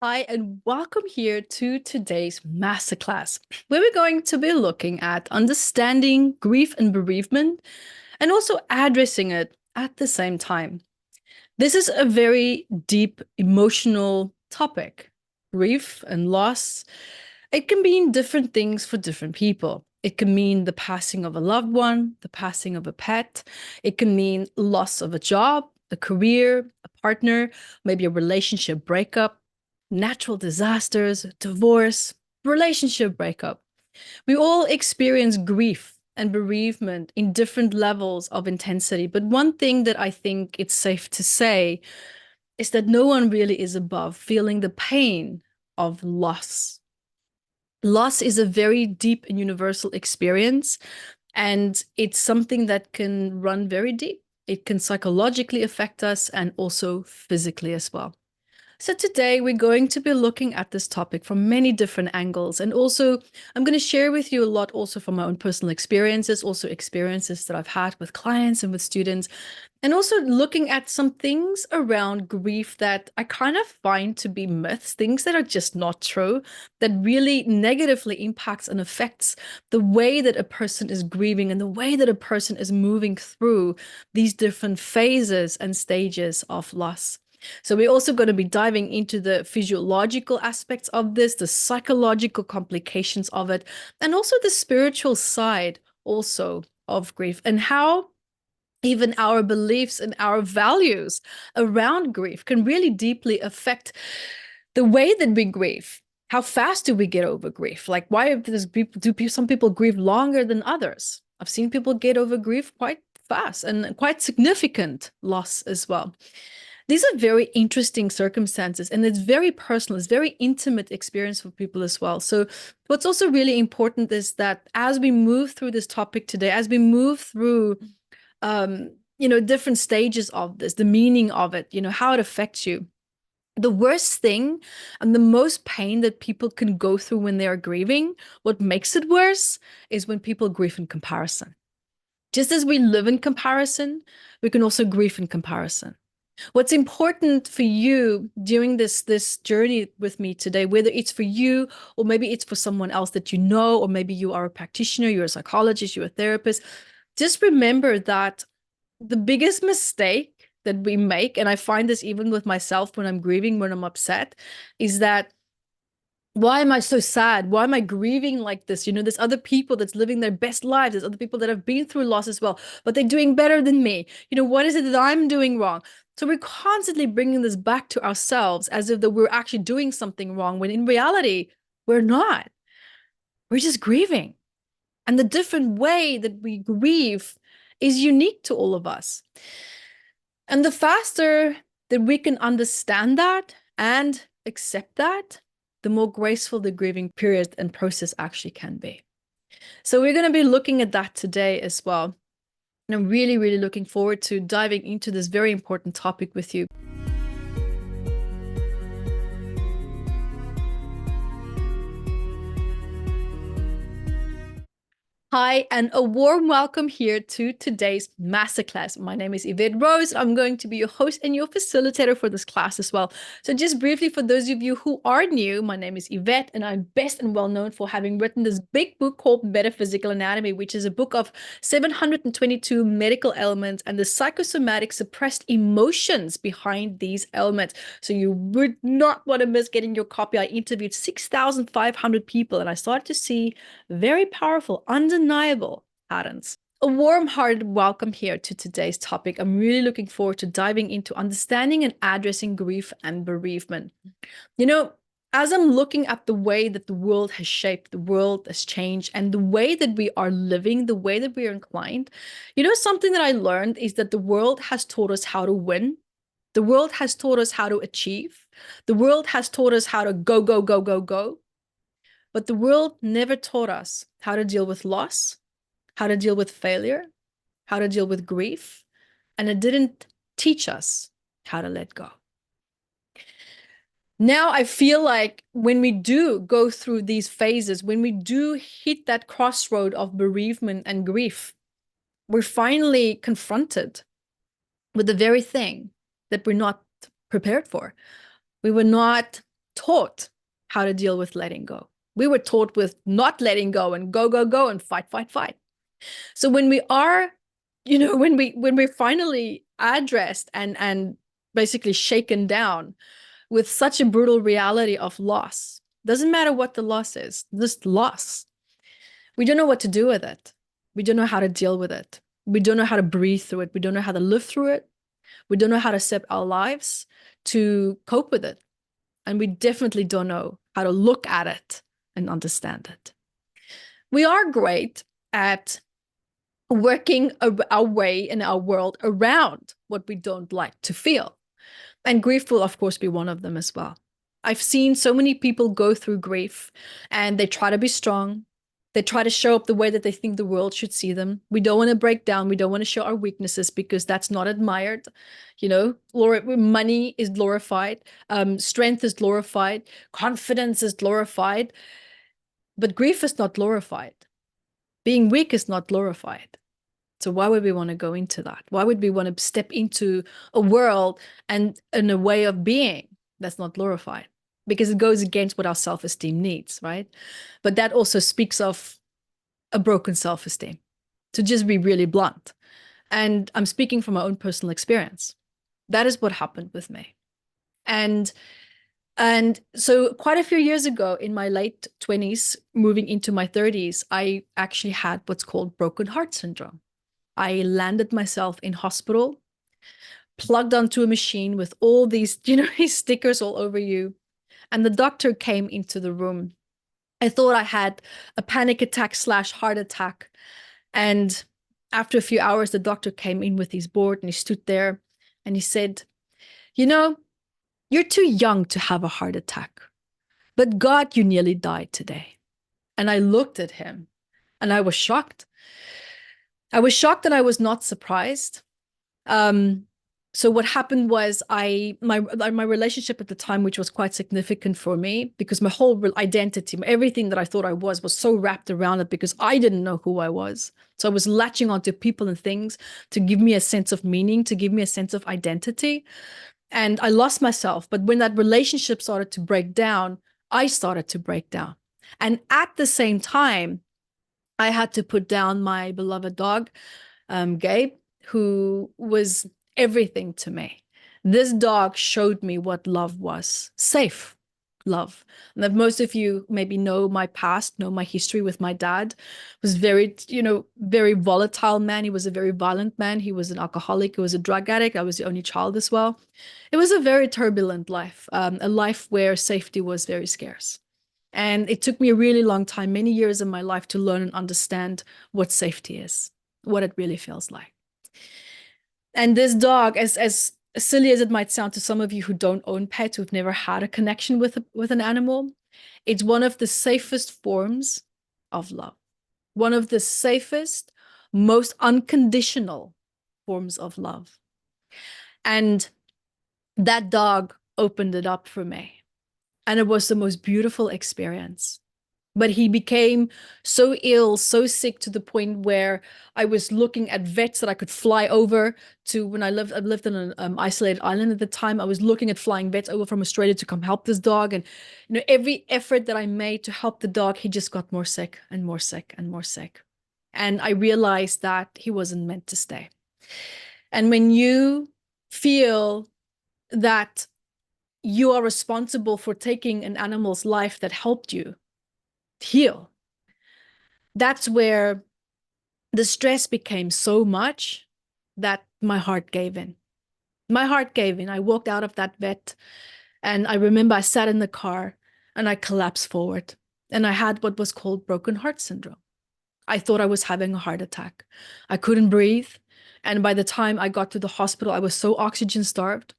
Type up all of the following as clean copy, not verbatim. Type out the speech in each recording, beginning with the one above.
Hi, and welcome here to today's masterclass, where we're going to be looking at understanding grief and bereavement and also addressing it at the same time. This is a very deep emotional topic. Grief and loss, it can mean different things for different people. It can mean the passing of a loved one, the passing of a pet. It can mean loss of a job, a career, a partner, maybe a relationship breakup, natural disasters, divorce, relationship breakup. We all experience grief and bereavement in different levels of intensity. But one thing that I think it's safe to say is that no one really is above feeling the pain of loss. Loss is a very deep and universal experience, and it's something that can run very deep. It can psychologically affect us and also physically as well. So today we're going to be looking at this topic from many different angles. And also, I'm going to share with you a lot also from my own personal experiences, also experiences that I've had with clients and with students, and also looking at some things around grief that I kind of find to be myths, things that are just not true, that really negatively impacts and affects the way that a person is grieving and the way that a person is moving through these different phases and stages of loss. So we're also going to be diving into the physiological aspects of this, the psychological complications of it, and also the spiritual side also of grief and how even our beliefs and our values around grief can really deeply affect the way that we grieve. How fast do we get over grief? Like, why do some people grieve longer than others? I've seen people get over grief quite fast and quite significant loss as well. These are very interesting circumstances, and it's very personal. It's very intimate experience for people as well. So what's also really important is that as we move through this topic today, as we move through, different stages of this, the meaning of it, how it affects you. The worst thing and the most pain that people can go through when they are grieving, what makes it worse is when people grieve in comparison. Just as we live in comparison, we can also grieve in comparison. What's important for you during this journey with me today, whether it's for you or maybe it's for someone else that you know, or maybe you are a practitioner, you're a psychologist, you're a therapist, just remember that the biggest mistake that we make, and I find this even with myself when I'm grieving, when I'm upset, is that why am I so sad? Why am I grieving like this? There's other people that's living their best lives. There's other people that have been through loss as well, but they're doing better than me. What is it that I'm doing wrong? So we're constantly bringing this back to ourselves as if that we're actually doing something wrong, when in reality, we're not. We're just grieving. And the different way that we grieve is unique to all of us. And the faster that we can understand that and accept that, the more graceful the grieving period and process actually can be. So we're going to be looking at that today as well. And I'm really, really looking forward to diving into this very important topic with you. Hi, and a warm welcome here to today's masterclass. My name is Evette Rose. I'm going to be your host and your facilitator for this class as well. So just briefly, for those of you who are new, my name is Evette, and I'm best and well known for having written this big book called Metaphysical Anatomy, which is a book of 722 medical ailments and the psychosomatic suppressed emotions behind these ailments. So you would not want to miss getting your copy. I interviewed 6,500 people, and I started to see very powerful, undeniable patterns. A warm-hearted welcome here to today's topic. I'm really looking forward to diving into understanding and addressing grief and bereavement. As I'm looking at the way that the world has shaped, the world has changed, and the way that we are living, the way that we are inclined, something that I learned is that the world has taught us how to win. The world has taught us how to achieve. The world has taught us how to go, go, go, go, go. But the world never taught us how to deal with loss, how to deal with failure, how to deal with grief, and it didn't teach us how to let go. Now I feel like when we do go through these phases, when we do hit that crossroad of bereavement and grief, we're finally confronted with the very thing that we're not prepared for. We were not taught how to deal with letting go. We were taught with not letting go and go, go, go and fight, fight, fight. So when we are, when we're finally addressed and basically shaken down with such a brutal reality of loss, doesn't matter what the loss is, just loss. We don't know what to do with it. We don't know how to deal with it. We don't know how to breathe through it. We don't know how to live through it. We don't know how to set our lives to cope with it. And we definitely don't know how to look at it and understand it. We are great at working our way in our world around what we don't like to feel. And grief will, of course, be one of them as well. I've seen so many people go through grief and they try to be strong. They try to show up the way that they think the world should see them. We don't want to break down. We don't want to show our weaknesses because that's not admired. Money is glorified. Strength is glorified. Confidence is glorified. But grief is not glorified. Being weak is not glorified. So why would we want to go into that? Why would we want to step into a world and in a way of being that's not glorified? Because it goes against what our self-esteem needs, right? But that also speaks of a broken self-esteem, to just be really blunt. And I'm speaking from my own personal experience. That is what happened with me. And so quite a few years ago, in my late 20s, moving into my 30s, I actually had what's called broken heart syndrome. I landed myself in hospital, plugged onto a machine with all these, these stickers all over you. And the doctor came into the room. I thought I had a panic attack / heart attack. And after a few hours, the doctor came in with his board and he stood there and he said, you're too young to have a heart attack, but God, you nearly died today. And I looked at him and I was shocked. I was shocked and I was not surprised. So what happened was my relationship at the time, which was quite significant for me because my whole identity, everything that I thought I was so wrapped around it because I didn't know who I was. So I was latching onto people and things to give me a sense of meaning, to give me a sense of identity. And I lost myself. But when that relationship started to break down, I started to break down. And at the same time, I had to put down my beloved dog, Gabe, who was everything to me. This dog showed me what love was, safe love. And if most of you maybe know my past, know my history with my dad, was very, very volatile man. He was a very violent man. He was an alcoholic. He was a drug addict. I was the only child as well. It was a very turbulent life, a life where safety was very scarce. And it took me a really long time, many years in my life, to learn and understand what safety is, what it really feels like. And this dog, as silly as it might sound to some of you who don't own pets, who've never had a connection with an animal, it's one of the safest forms of love. One of the safest, most unconditional forms of love. And that dog opened it up for me. And it was the most beautiful experience. But he became so ill, so sick to the point where I was looking at vets that I could fly over to. When I lived on an isolated island at the time, I was looking at flying vets over from Australia to come help this dog. And every effort that I made to help the dog, he just got more sick and more sick and more sick. And I realized that he wasn't meant to stay. And when you feel that you are responsible for taking an animal's life that helped you heal, that's where the stress became so much that my heart gave in. My heart gave in. I walked out of that vet and I remember I sat in the car and I collapsed forward and I had what was called broken heart syndrome. I thought I was having a heart attack. I couldn't breathe. And by the time I got to the hospital, I was so oxygen starved.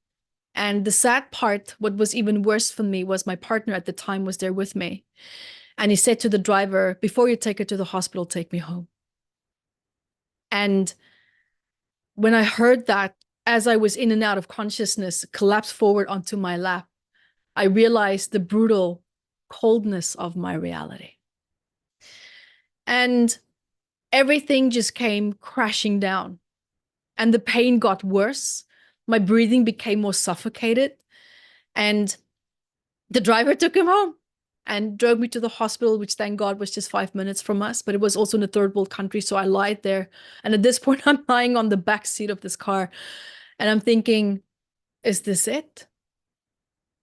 And the sad part, what was even worse for me, was my partner at the time was there with me. And he said to the driver, before you take her to the hospital, take me home. And when I heard that, as I was in and out of consciousness, collapsed forward onto my lap, I realized the brutal coldness of my reality. And everything just came crashing down. And the pain got worse. My breathing became more suffocated. And The driver took him home and drove me to the hospital, which thank God was just 5 minutes from us, but it was also in a third world country. So I lied there. And at this point, I'm lying on the back seat of this car and I'm thinking, is this it?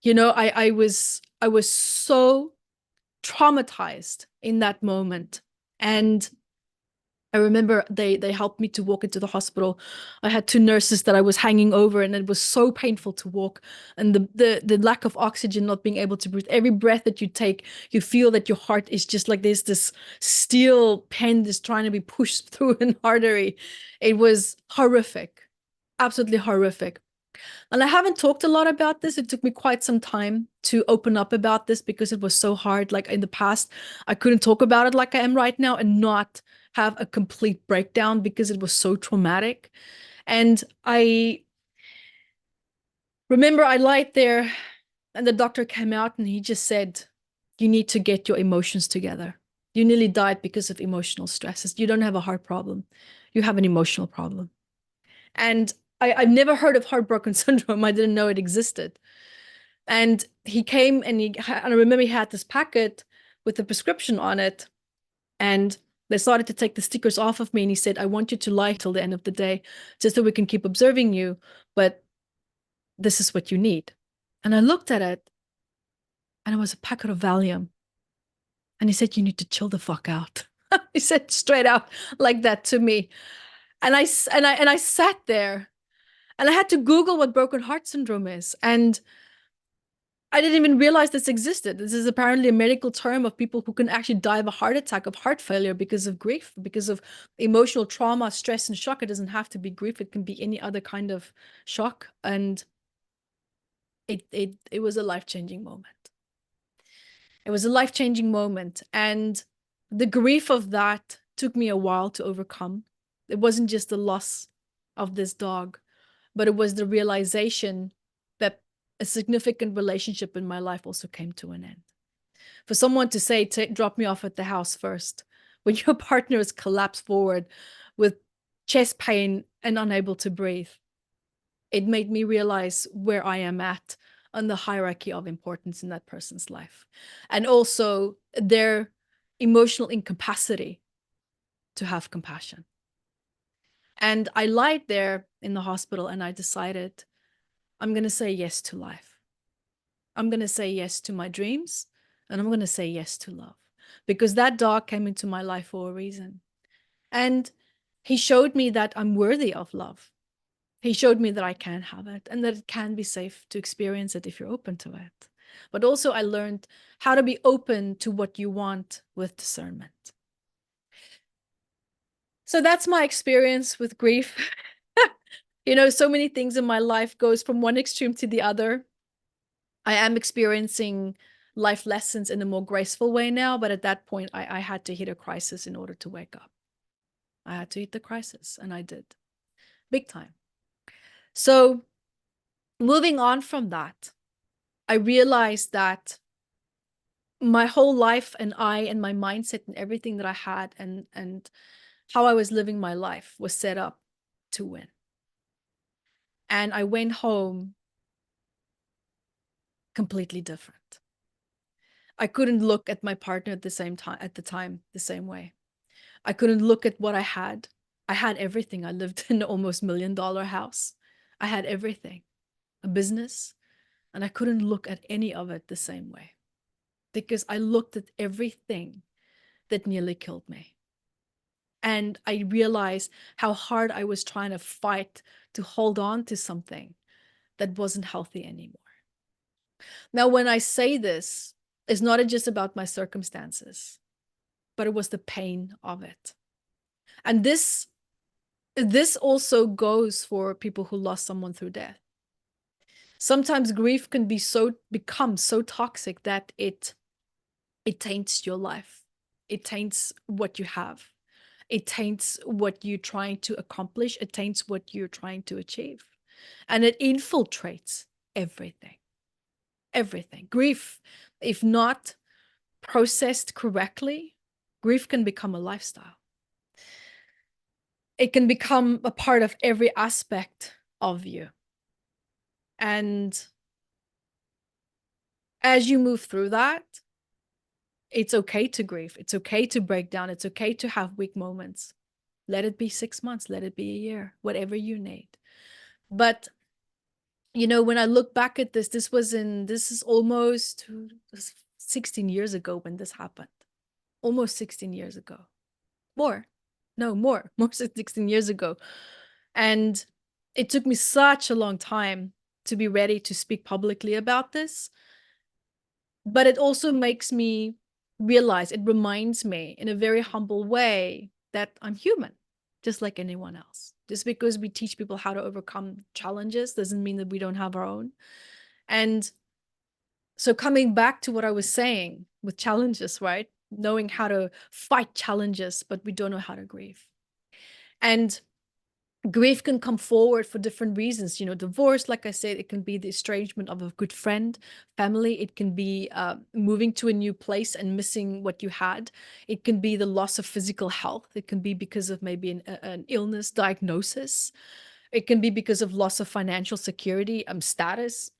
I was so traumatized in that moment. And I remember they helped me to walk into the hospital. I had two nurses that I was hanging over, and it was so painful to walk. And the lack of oxygen, not being able to breathe. Every breath that you take, you feel that your heart is just like there's this steel pen that's trying to be pushed through an artery. It was horrific, absolutely horrific. And I haven't talked a lot about this. It took me quite some time to open up about this because it was so hard. Like in the past, I couldn't talk about it like I am right now and not have a complete breakdown because it was so traumatic. And I remember I lied there and the doctor came out and he just said, you need to get your emotions together. You nearly died because of emotional stresses. You don't have a heart problem. You have an emotional problem. And I've never heard of heartbroken syndrome. I didn't know it existed. And he came and I remember he had this packet with a prescription on it. And they started to take the stickers off of me. And he said, I want you to lie till the end of the day, just so we can keep observing you. But this is what you need. And I looked at it and it was a packet of Valium. And he said, you need to chill the fuck out. He said straight out like that to me. And I sat there and I had to Google what broken heart syndrome is. And I didn't even realize this existed. This is apparently a medical term of people who can actually die of a heart attack, of heart failure because of grief, because of emotional trauma, stress, and shock. It doesn't have to be grief. It can be any other kind of shock. And it was a life-changing moment. It was a life-changing moment. And the grief of that took me a while to overcome. It wasn't just the loss of this dog, but it was the realization that a significant relationship in my life also came to an end. For someone to say, drop me off at the house first, when your partner is collapsed forward with chest pain and unable to breathe, it made me realize where I am at on the hierarchy of importance in that person's life. And also their emotional incapacity to have compassion. And I lied there in the hospital and I decided I'm going to say yes to life. I'm going to say yes to my dreams and I'm going to say yes to love because that dog came into my life for a reason. And he showed me that I'm worthy of love. He showed me that I can have it and that it can be safe to experience it if you're open to it. But also I learned how to be open to what you want with discernment. So that's my experience with grief. So many things in my life goes from one extreme to the other. I am experiencing life lessons in a more graceful way now, but at that point, I had to hit a crisis in order to wake up. I had to hit the crisis, and I did. Big time. So moving on from that, I realized that my whole life and my mindset and everything that I had and how I was living my life was set up to win. And I went home completely different. I couldn't look at my partner at the time the same way. I couldn't look at what I had. I had everything. I lived in an almost $1 million house. I had everything, a business, and I couldn't look at any of it the same way because I looked at everything that nearly killed me. And I realized how hard I was trying to fight to hold on to something that wasn't healthy anymore. Now, when I say this, it's not just about my circumstances, but it was the pain of it. And this also goes for people who lost someone through death. Sometimes grief can become so toxic that it taints your life. It taints what you have. It taints what you're trying to accomplish. It taints what you're trying to achieve. And it infiltrates everything. Everything. Grief, if not processed correctly, grief can become a lifestyle. It can become a part of every aspect of you. And as you move through that, it's okay to grieve. It's okay to break down. It's okay to have weak moments. Let it be 6 months, let it be a year, whatever you need. But, you know, when I look back at this, this is almost 16 years ago when this happened. Almost 16 years ago. More. No, more. More than 16 years ago. And it took me such a long time to be ready to speak publicly about this. But it also makes me realize, it reminds me in a very humble way that I'm human, just like anyone else. Just because we teach people how to overcome challenges doesn't mean that we don't have our own. And so coming back to what I was saying with challenges, right? Knowing how to fight challenges, but we don't know how to grieve. And grief can come forward for different reasons. You know, divorce, like I said, it can be the estrangement of a good friend, family. It can be moving to a new place and missing what you had. It can be the loss of physical health. It can be because of maybe an illness diagnosis. It can be because of loss of financial security, status,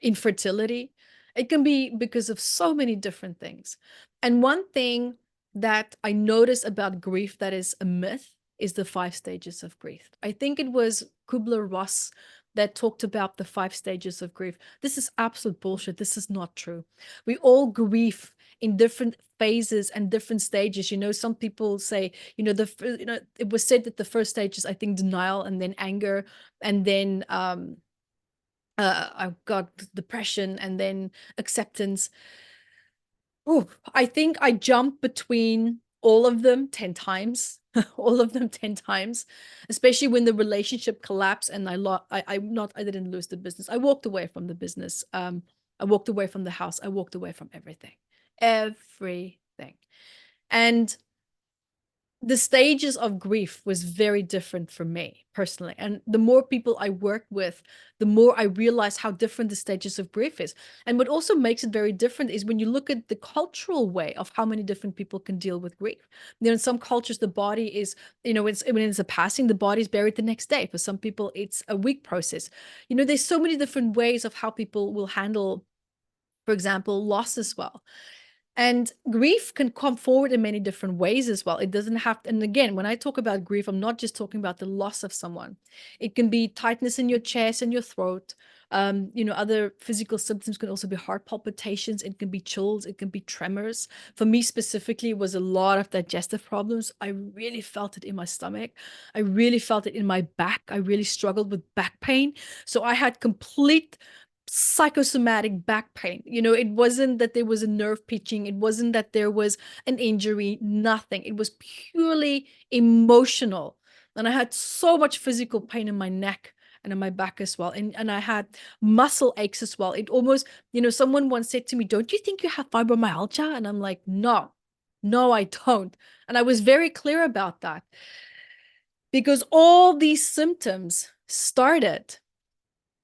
infertility. It can be because of so many different things. And one thing that I notice about grief that is a myth is the 5 stages of grief. I think it was Kubler-Ross that talked about the 5 stages of grief. This is absolute bullshit. This is not true. We all grieve in different phases and different stages. You know, some people say, you know, it was said that the first stage is, I think, denial, and then anger, and then I've got depression, and then acceptance. Ooh, I think I jumped between all of them 10 times, all of them 10 times, especially when the relationship collapsed and I didn't lose the business. I walked away from the business. I walked away from the house. I walked away from everything, everything. And the stages of grief was very different for me personally. And the more people I worked with, the more I realized how different the stages of grief is. And what also makes it very different is when you look at the cultural way of how many different people can deal with grief. You know, in some cultures, the body is, you know, when it's a passing, the body is buried the next day. For some people, it's a week process. You know, there's so many different ways of how people will handle, for example, loss as well. And grief can come forward in many different ways as well. It doesn't have to, and again, when I talk about grief, I'm not just talking about the loss of someone. It can be tightness in your chest and your throat. You know, other physical symptoms can also be heart palpitations. It can be chills. It can be tremors. For me specifically, it was a lot of digestive problems. I really felt it in my stomach. I really felt it in my back. I really struggled with back pain. So I had complete psychosomatic back pain. You know, it wasn't that there was a nerve pitching. It wasn't that there was an injury, nothing. It was purely emotional. And I had so much physical pain in my neck and in my back as well. And I had muscle aches as well. It almost, you know, someone once said to me, "Don't you think you have fibromyalgia?" And I'm like, no, I don't. And I was very clear about that because all these symptoms started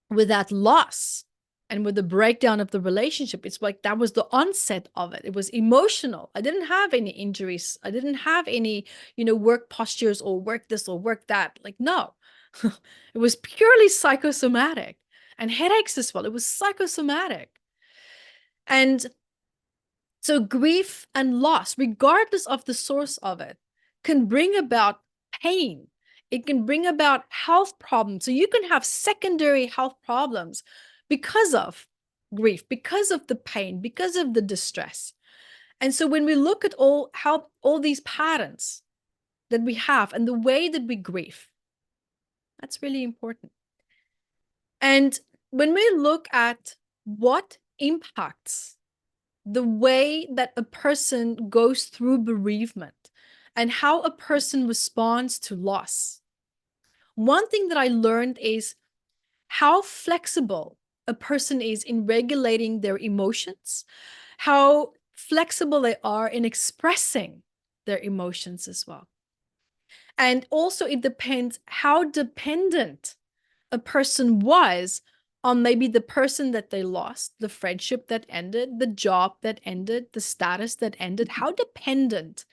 with that loss and with the breakdown of the relationship. It's like that was the onset of it. It was emotional. I didn't have any injuries. I didn't have any, you know, work postures or work this or work that. Like, no, it was purely psychosomatic, and headaches as well. It was psychosomatic. And so grief and loss, regardless of the source of it, can bring about pain. It can bring about health problems. So you can have secondary health problems because of grief, because of the pain, because of the distress. And so when we look at all these patterns that we have and the way that we grieve, that's really important. And when we look at what impacts the way that a person goes through bereavement and how a person responds to loss, one thing that I learned is how flexible a person is in regulating their emotions, how flexible they are in expressing their emotions as well. And also it depends how dependent a person was on maybe the person that they lost, the friendship that ended, the job that ended, the status that ended. How dependent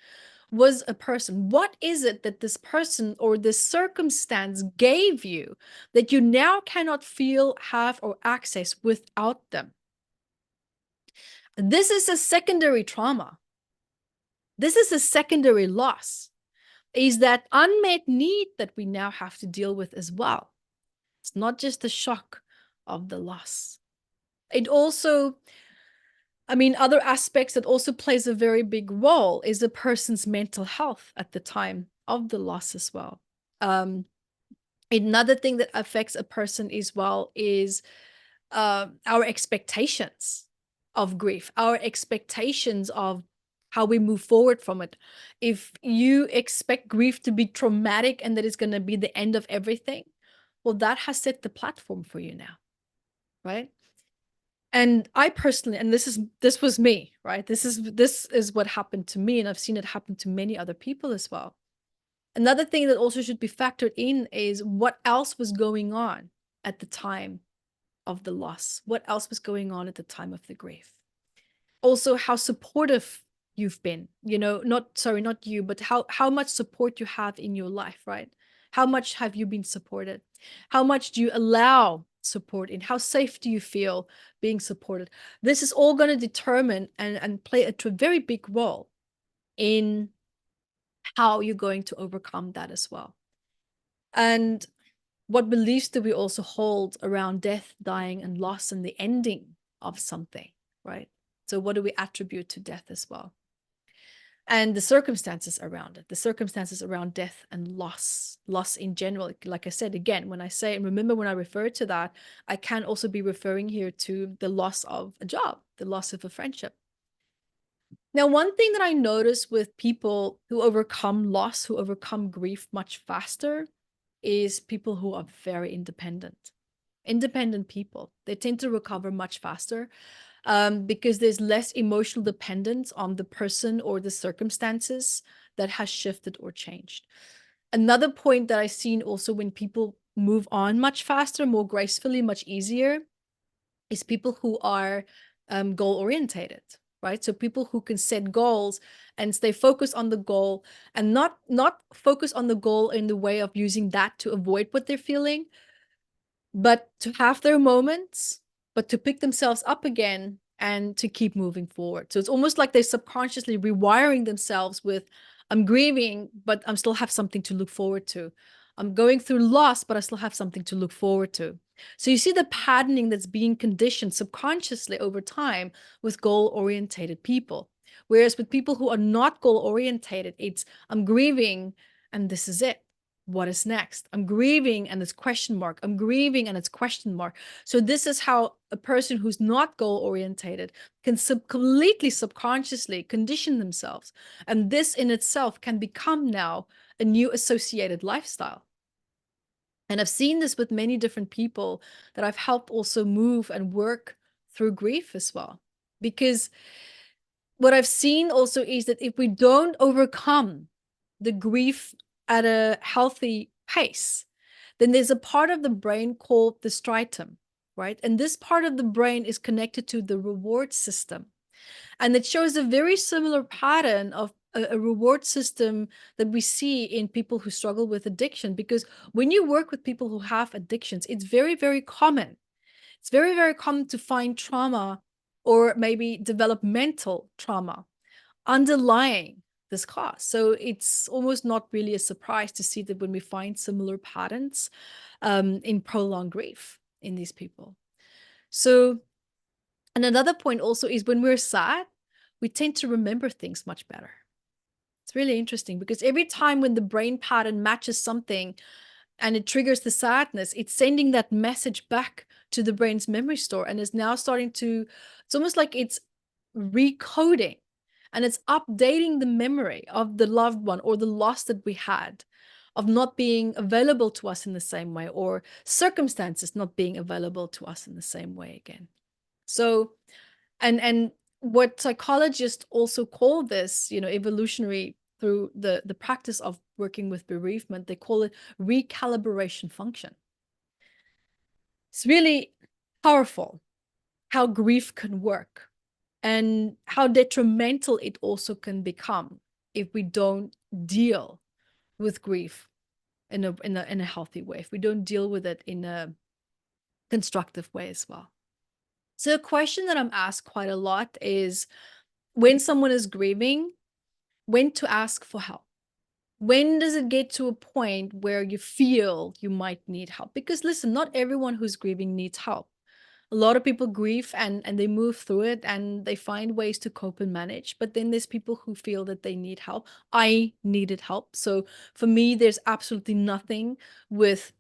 was a person? What is it that this person or this circumstance gave you that you now cannot feel, have, or access without them? This is a secondary trauma. This is a secondary loss, is that unmet need that we now have to deal with as well. It's not just the shock of the loss. It also, I mean, other aspects that also plays a very big role is a person's mental health at the time of the loss as well. Another thing that affects a person as well is our expectations of grief, our expectations of how we move forward from it. If you expect grief to be traumatic and that it's going to be the end of everything, well, that has set the platform for you now, right? And I personally, and this was me, right? This is what happened to me, and I've seen it happen to many other people as well. Another thing that also should be factored in is what else was going on at the time of the loss. What else was going on at the time of the grief? Also, how supportive you've been, not you, but how much support you have in your life, right? How much have you been supported? How much do you allow support in? How safe do you feel being supported? This is all going to determine and play a very big role in how you're going to overcome that as well. And what beliefs do we also hold around death, dying, and loss and the ending of something, right? So what do we attribute to death as well? And the circumstances around it, the circumstances around death and loss in general. Like I said, again, when I say, and remember when I refer to that, I can also be referring here to the loss of a job, the loss of a friendship. Now, one thing that I notice with people who overcome loss, who overcome grief much faster, is people who are very independent. Independent people, they tend to recover much faster because there's less emotional dependence on the person or the circumstances that has shifted or changed. Another point that I've seen also when people move on much faster, more gracefully, much easier, is people who are goal orientated, right? So people who can set goals and stay focused on the goal and not focus on the goal in the way of using that to avoid what they're feeling, but to have their moments, but to pick themselves up again and to keep moving forward. So it's almost like they're subconsciously rewiring themselves with, I'm grieving, but I still have something to look forward to. I'm going through loss, but I still have something to look forward to. So you see the patterning that's being conditioned subconsciously over time with goal-orientated people. Whereas with people who are not goal-orientated, it's, I'm grieving and this is it. What is next? I'm grieving and it's question mark. I'm grieving and it's question mark. So this is how a person who's not goal orientated can completely subconsciously condition themselves. And this in itself can become now a new associated lifestyle. And I've seen this with many different people that I've helped also move and work through grief as well. Because what I've seen also is that if we don't overcome the grief at a healthy pace, then there's a part of the brain called the striatum, right? And this part of the brain is connected to the reward system. And it shows a very similar pattern of a reward system that we see in people who struggle with addiction. Because when you work with people who have addictions, it's very, very common. It's very, very common to find trauma or maybe developmental trauma underlying this cause. So it's almost not really a surprise to see that when we find similar patterns in prolonged grief in these people. So, and another point also is when we're sad, we tend to remember things much better. It's really interesting because every time when the brain pattern matches something and it triggers the sadness, it's sending that message back to the brain's memory store and is now starting to, it's almost like it's recoding and it's updating the memory of the loved one or the loss that we had, of not being available to us in the same way, or circumstances not being available to us in the same way again. So, and what psychologists also call this, evolutionary through the practice of working with bereavement, they call it recalibration function. It's really powerful how grief can work and how detrimental it also can become if we don't deal with grief in a healthy way, if we don't deal with it in a constructive way as well. So a question that I'm asked quite a lot is, when someone is grieving, when to ask for help. When does it get to a point where you feel you might need help? Because listen, not everyone who's grieving needs help. A lot of people grieve and they move through it and they find ways to cope and manage. But then there's people who feel that they need help. I needed help. So for me, there's absolutely nothing with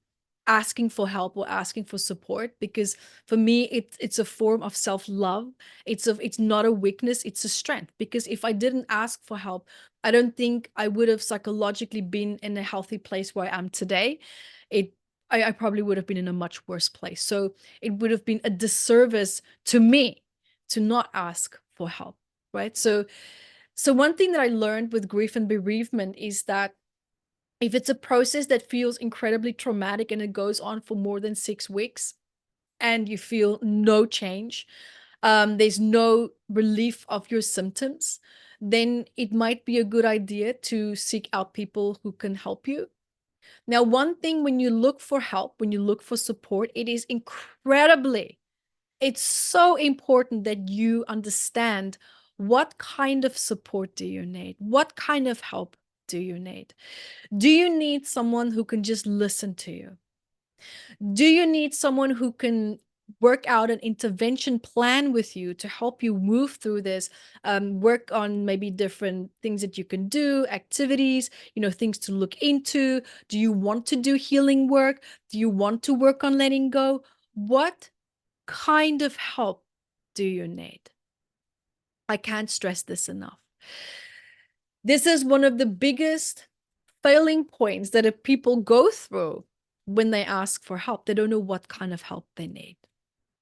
asking for help or asking for support, because for me it's a form of self-love. It's not a weakness, it's a strength. Because if I didn't ask for help, I don't think I would have psychologically been in a healthy place where I am today. it I probably would have been in a much worse place. So it would have been a disservice to me to not ask for help, right? So one thing that I learned with grief and bereavement is that if it's a process that feels incredibly traumatic and it goes on for more than 6 weeks and you feel no change, there's no relief of your symptoms, then it might be a good idea to seek out people who can help you. Now, one thing, when you look for help, when you look for support, it's so important that you understand what kind of support do you need? What kind of help do you need? Do you need someone who can just listen to you? Do you need someone who can work out an intervention plan with you to help you move through this? Work on maybe different things that you can do, activities, things to look into. Do you want to do healing work? Do you want to work on letting go? What kind of help do you need? I can't stress this enough. This is one of the biggest failing points that people go through when they ask for help. They don't know what kind of help they need.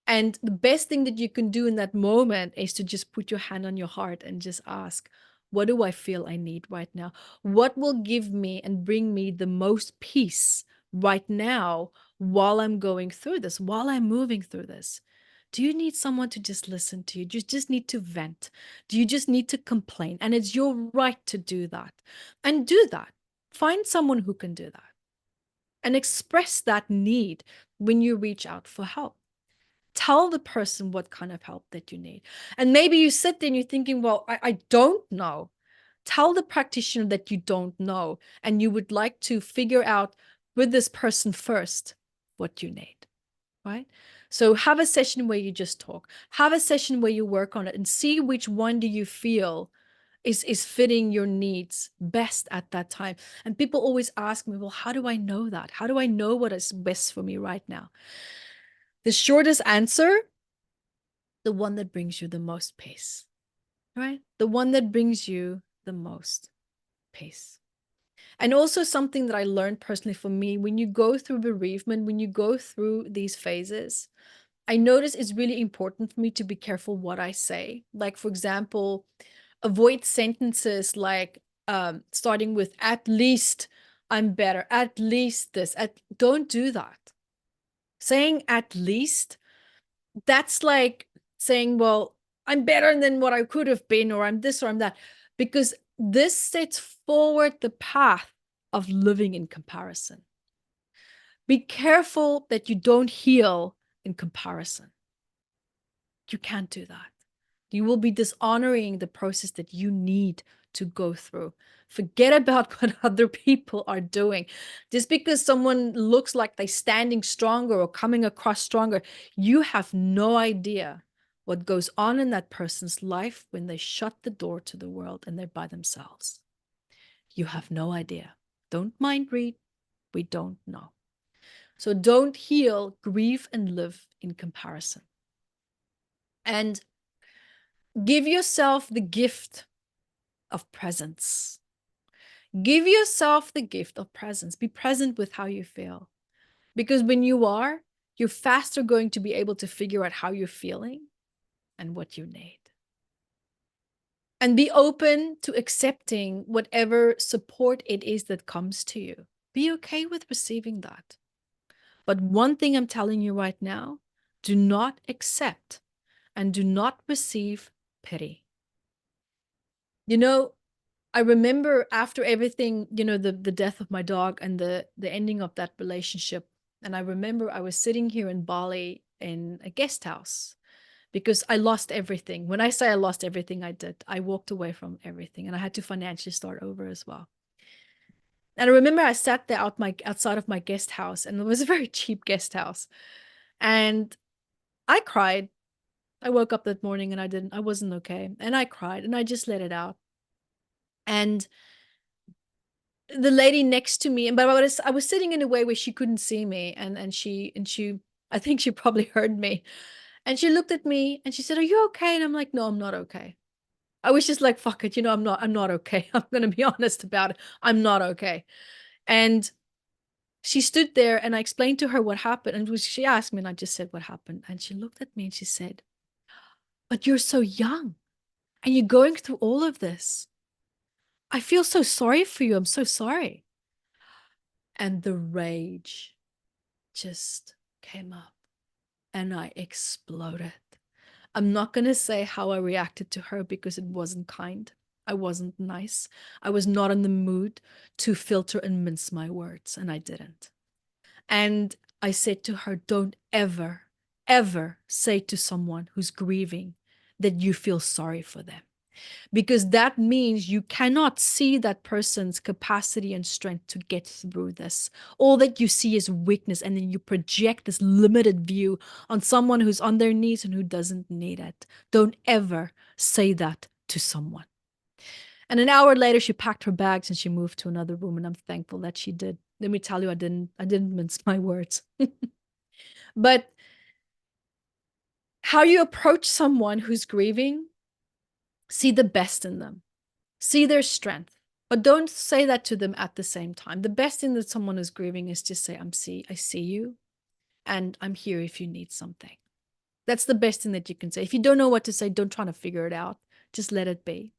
And the best thing that you can do in that moment is to just put your hand on your heart and just ask, what do I feel I need right now? What will give me and bring me the most peace right now while I'm going through this, while I'm moving through this? Do you need someone to just listen to you? Do you just need to vent? Do you just need to complain? And it's your right to do that. And do that. Find someone who can do that. And express that need when you reach out for help. Tell the person what kind of help that you need. And maybe you sit there and you're thinking, well, I don't know. Tell the practitioner that you don't know and you would like to figure out with this person first what you need, right? So have a session where you just talk. Have a session where you work on it and see which one do you feel is fitting your needs best at that time. And people always ask me, well, how do I know that? How do I know what is best for me right now? The shortest answer, the one that brings you the most peace, right? The one that brings you the most peace. And also something that I learned personally for me, when you go through bereavement, when you go through these phases, I notice it's really important for me to be careful what I say. Like, for example, avoid sentences like starting with "at least I'm better," "at least this." Don't do that. Saying "at least," that's like saying, well, I'm better than what I could have been, or I'm this or I'm that, because this sets forward the path of living in comparison. Be careful that you don't heal in comparison. You can't do that. You will be dishonoring the process that you need to go through. Forget about what other people are doing. Just because someone looks like they're standing stronger or coming across stronger, you have no idea what goes on in that person's life when they shut the door to the world and they're by themselves. You have no idea. Don't mind read. We don't know. So don't heal, grieve, and live in comparison. And give yourself the gift of presence. Give yourself the gift of presence. Be present with how you feel. Because when you are, you're faster going to be able to figure out how you're feeling and what you need. And be open to accepting whatever support it is that comes to you. Be okay with receiving that. But one thing I'm telling you right now, do not accept and do not receive pity. I remember after everything, the death of my dog and the ending of that relationship. And I remember I was sitting here in Bali in a guest house, because I lost everything. When I say I lost everything, I walked away from everything, and I had to financially start over as well. And I remember I sat there outside of my guest house, and it was a very cheap guest house. And I cried. I woke up that morning and I wasn't okay. And I cried and I just let it out. And the lady next to me, but I was sitting in a way where she couldn't see me. And she, I think she probably heard me. And she looked at me and she said, "Are you okay?" And I'm like, "No, I'm not okay." I was just like, fuck it. I'm not okay. I'm going to be honest about it. I'm not okay. And she stood there and I explained to her what happened. And she asked me and I just said what happened. And she looked at me and she said, "But you're so young and you're going through all of this. I feel so sorry for you. I'm so sorry." And the rage just came up and I exploded. I'm not going to say how I reacted to her because it wasn't kind. I wasn't nice. I was not in the mood to filter and mince my words, and I didn't. And I said to her, "Don't ever, ever say to someone who's grieving that you feel sorry for them, because that means you cannot see that person's capacity and strength to get through this. All that you see is weakness, and then you project this limited view on someone who's on their knees and who doesn't need it. Don't ever say that to someone." And an hour later, she packed her bags and she moved to another room, and I'm thankful that she did. Let me tell you, I didn't mince my words. But how you approach someone who's grieving, see the best in them. See their strength, but don't say that to them at the same time. The best thing that someone is grieving is just say, I see you, and I'm here if you need something. That's the best thing that you can say. If you don't know what to say, don't try to figure it out. Just let it be.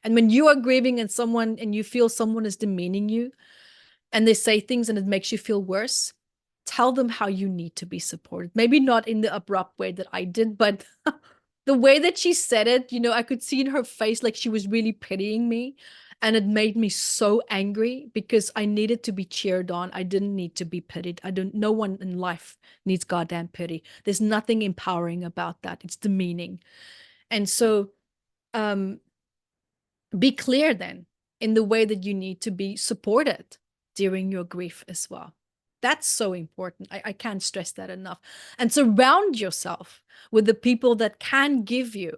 And when you are grieving and you feel someone is demeaning you and they say things and it makes you feel worse, tell them how you need to be supported. Maybe not in the abrupt way that I did, but the way that she said it, I could see in her face like she was really pitying me. And it made me so angry because I needed to be cheered on. I didn't need to be pitied. No one in life needs goddamn pity. There's nothing empowering about that. It's demeaning. And so be clear then in the way that you need to be supported during your grief as well. That's so important. I can't stress that enough. And surround yourself with the people that can give you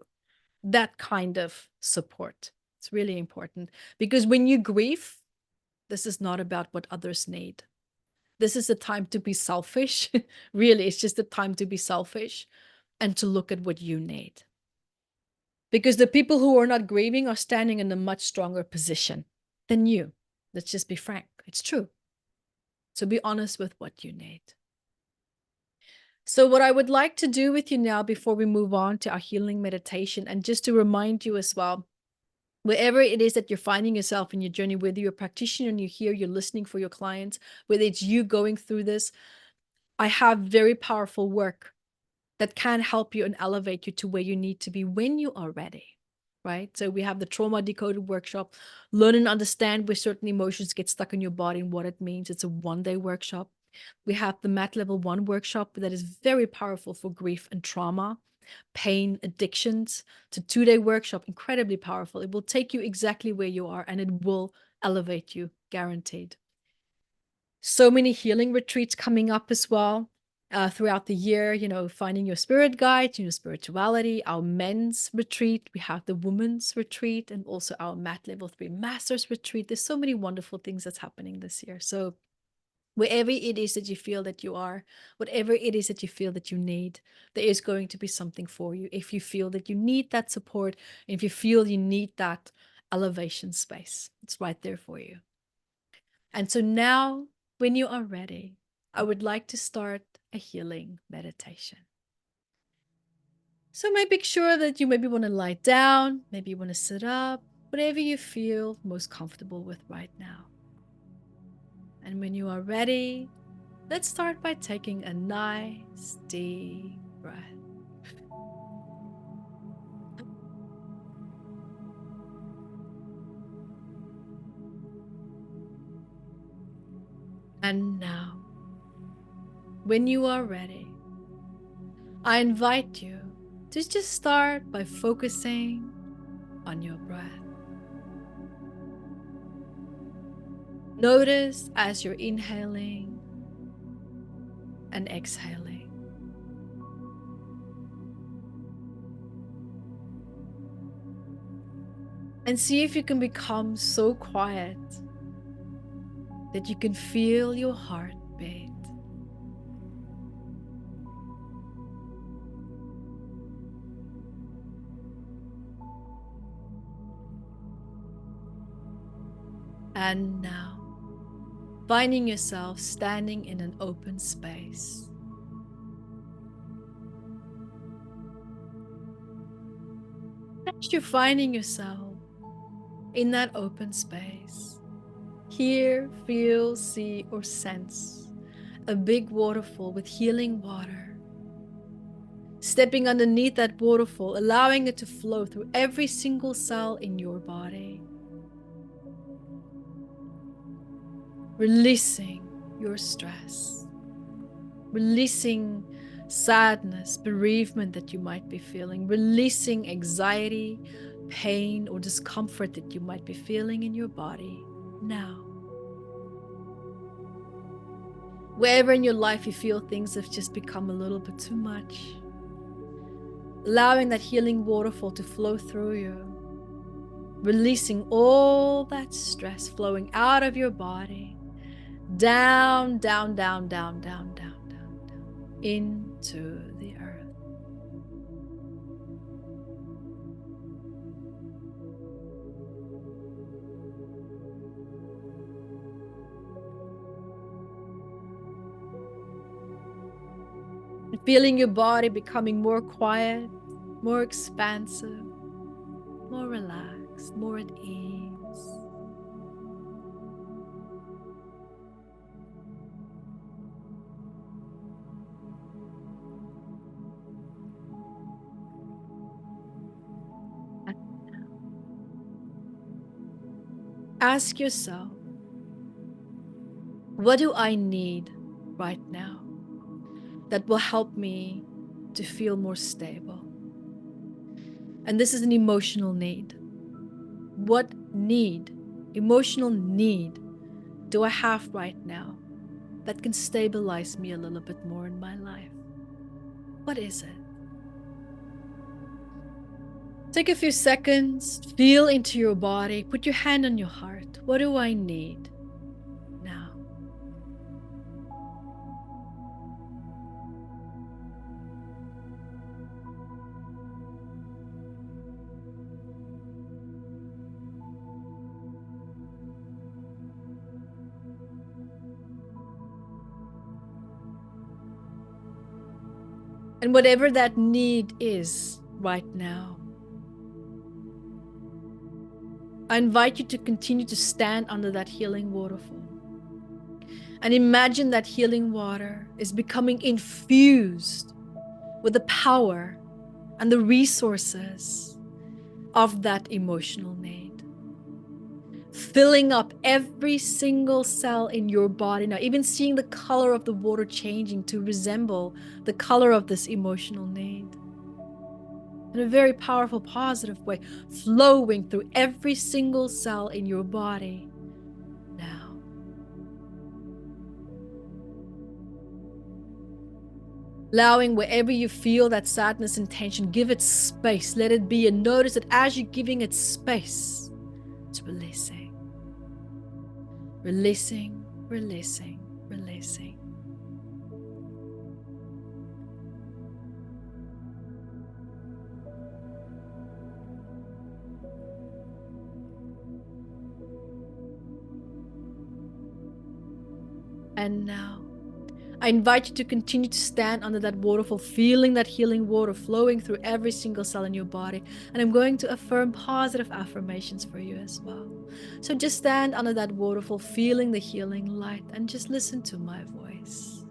that kind of support. It's really important because when you grieve, this is not about what others need. This is a time to be selfish. Really, it's just a time to be selfish and to look at what you need. Because the people who are not grieving are standing in a much stronger position than you. Let's just be frank. It's true. So be honest with what you need. So what I would like to do with you now before we move on to our healing meditation, and just to remind you as well, wherever it is that you're finding yourself in your journey, whether you're a practitioner and you're here, you're listening for your clients, whether it's you going through this, I have very powerful work that can help you and elevate you to where you need to be when you are ready, right? So we have the trauma decoded workshop, learn and understand where certain emotions get stuck in your body and what it means. It's a 1-day workshop. We have the Mat Level 1 workshop that is very powerful for grief and trauma, pain, addictions. It's a 2-day workshop, incredibly powerful. It will take you exactly where you are and it will elevate you, guaranteed. So many healing retreats coming up as well throughout the year, finding your spirit guide, spirituality, our men's retreat. We have the women's retreat and also our Mat Level 3 Masters retreat. There's so many wonderful things that's happening this year. So wherever it is that you feel that you are, whatever it is that you feel that you need, there is going to be something for you. If you feel that you need that support, if you feel you need that elevation space, it's right there for you. And so now, when you are ready, I would like to start a healing meditation. So make sure that you maybe want to lie down, maybe you want to sit up, whatever you feel most comfortable with right now. And when you are ready, let's start by taking a nice deep breath. And now, when you are ready, I invite you just start by focusing on your breath. Notice as you're inhaling and exhaling. And see if you can become so quiet that you can feel your heart beat. And now, finding yourself standing in an open space. As you're finding yourself in that open space, hear, feel, see, or sense a big waterfall with healing water. Stepping underneath that waterfall, allowing it to flow through every single cell in your body. Releasing your stress. Releasing sadness, bereavement that you might be feeling. Releasing anxiety, pain, or discomfort that you might be feeling in your body now. Wherever in your life you feel things have just become a little bit too much, allowing that healing waterfall to flow through you, releasing all that stress flowing out of your body, down, down, down, down, down, down, down, down, into the earth. And feeling your body becoming more quiet, more expansive, more relaxed, more at ease. Ask yourself, what do I need right now that will help me to feel more stable? And this is an emotional need. What need, emotional need, do I have right now that can stabilize me a little bit more in my life? What is it? Take a few seconds, feel into your body, put your hand on your heart. What do I need now? And whatever that need is right now, I invite you to continue to stand under that healing waterfall. And imagine that healing water is becoming infused with the power and the resources of that emotional need. Filling up every single cell in your body now, even seeing the color of the water changing to resemble the color of this emotional need. In a very powerful, positive way, flowing through every single cell in your body now. Allowing wherever you feel that sadness and tension, give it space, let it be, and notice that as you're giving it space, it's releasing. Releasing, releasing, releasing. And now, I invite you to continue to stand under that waterfall, feeling that healing water flowing through every single cell in your body. And I'm going to affirm positive affirmations for you as well. So just stand under that waterfall, feeling the healing light, and just listen to my voice.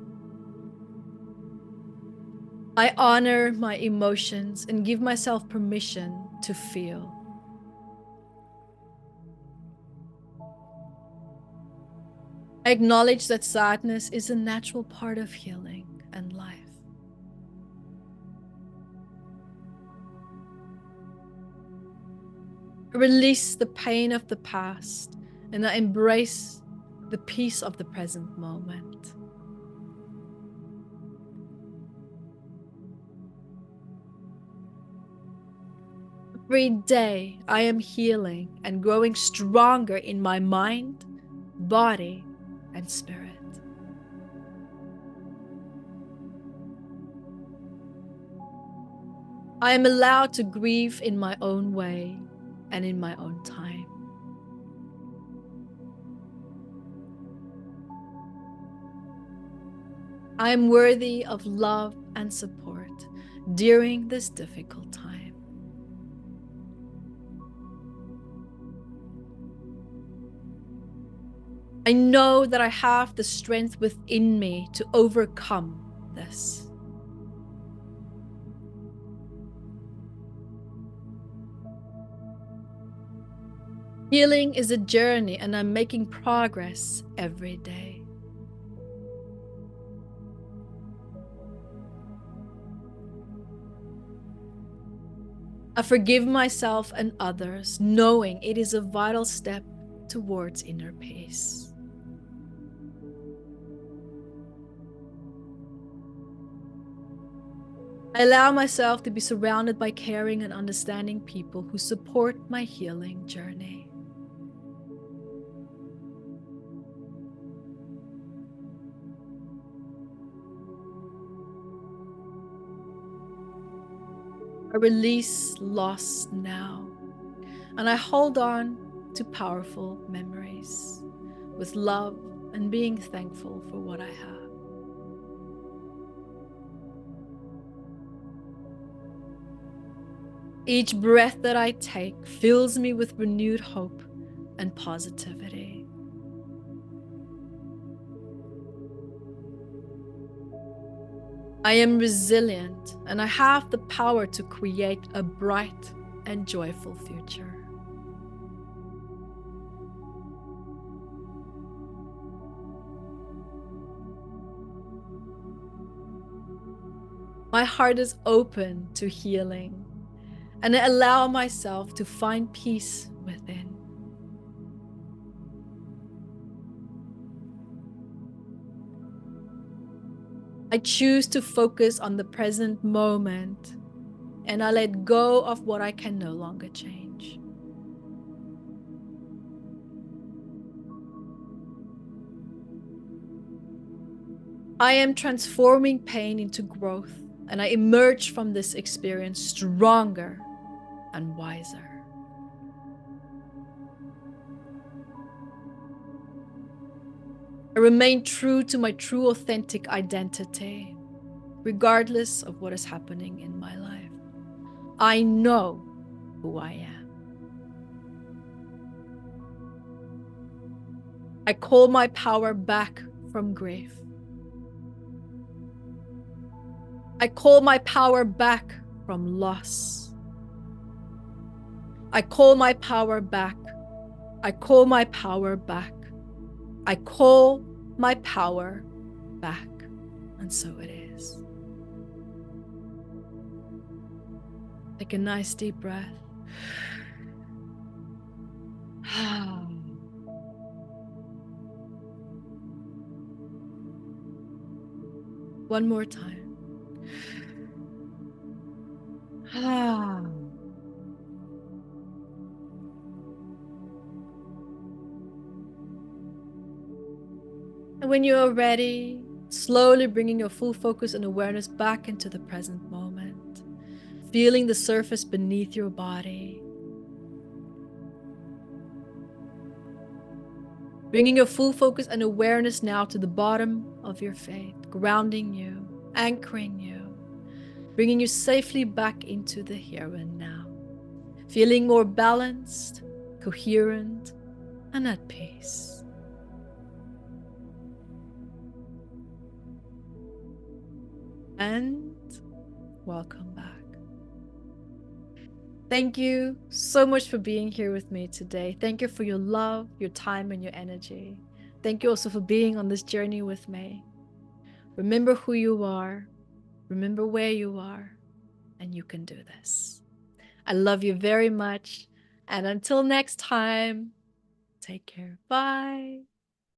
I honor my emotions and give myself permission to feel. I acknowledge that sadness is a natural part of healing and life. I release the pain of the past and I embrace the peace of the present moment. Every day I am healing and growing stronger in my mind, body, and spirit. I am allowed to grieve in my own way and in my own time. I am worthy of love and support during this difficult time. I know that I have the strength within me to overcome this. Healing is a journey and I'm making progress every day. I forgive myself and others, knowing it is a vital step towards inner peace. I allow myself to be surrounded by caring and understanding people who support my healing journey. I release loss now, and I hold on to powerful memories with love and being thankful for what I have. Each breath that I take fills me with renewed hope and positivity. I am resilient and I have the power to create a bright and joyful future. My heart is open to healing, and I allow myself to find peace within. I choose to focus on the present moment, and I let go of what I can no longer change. I am transforming pain into growth, and I emerge from this experience stronger and wiser. I remain true to my true authentic identity, regardless of what is happening in my life. I know who I am. I call my power back from grief. I call my power back from loss. I call my power back. I call my power back. I call my power back. And so it is. Take a nice deep breath. One more time. And when you are ready, slowly bringing your full focus and awareness back into the present moment, feeling the surface beneath your body, bringing your full focus and awareness now to the bottom of your feet, grounding you, anchoring you, bringing you safely back into the here and now, feeling more balanced, coherent, and at peace. And welcome back. Thank you so much for being here with me today. Thank you for your love, your time, and your energy. Thank you also for being on this journey with me. Remember who you are, remember where you are, and you can do this. I love you very much. And until next time, take care. Bye.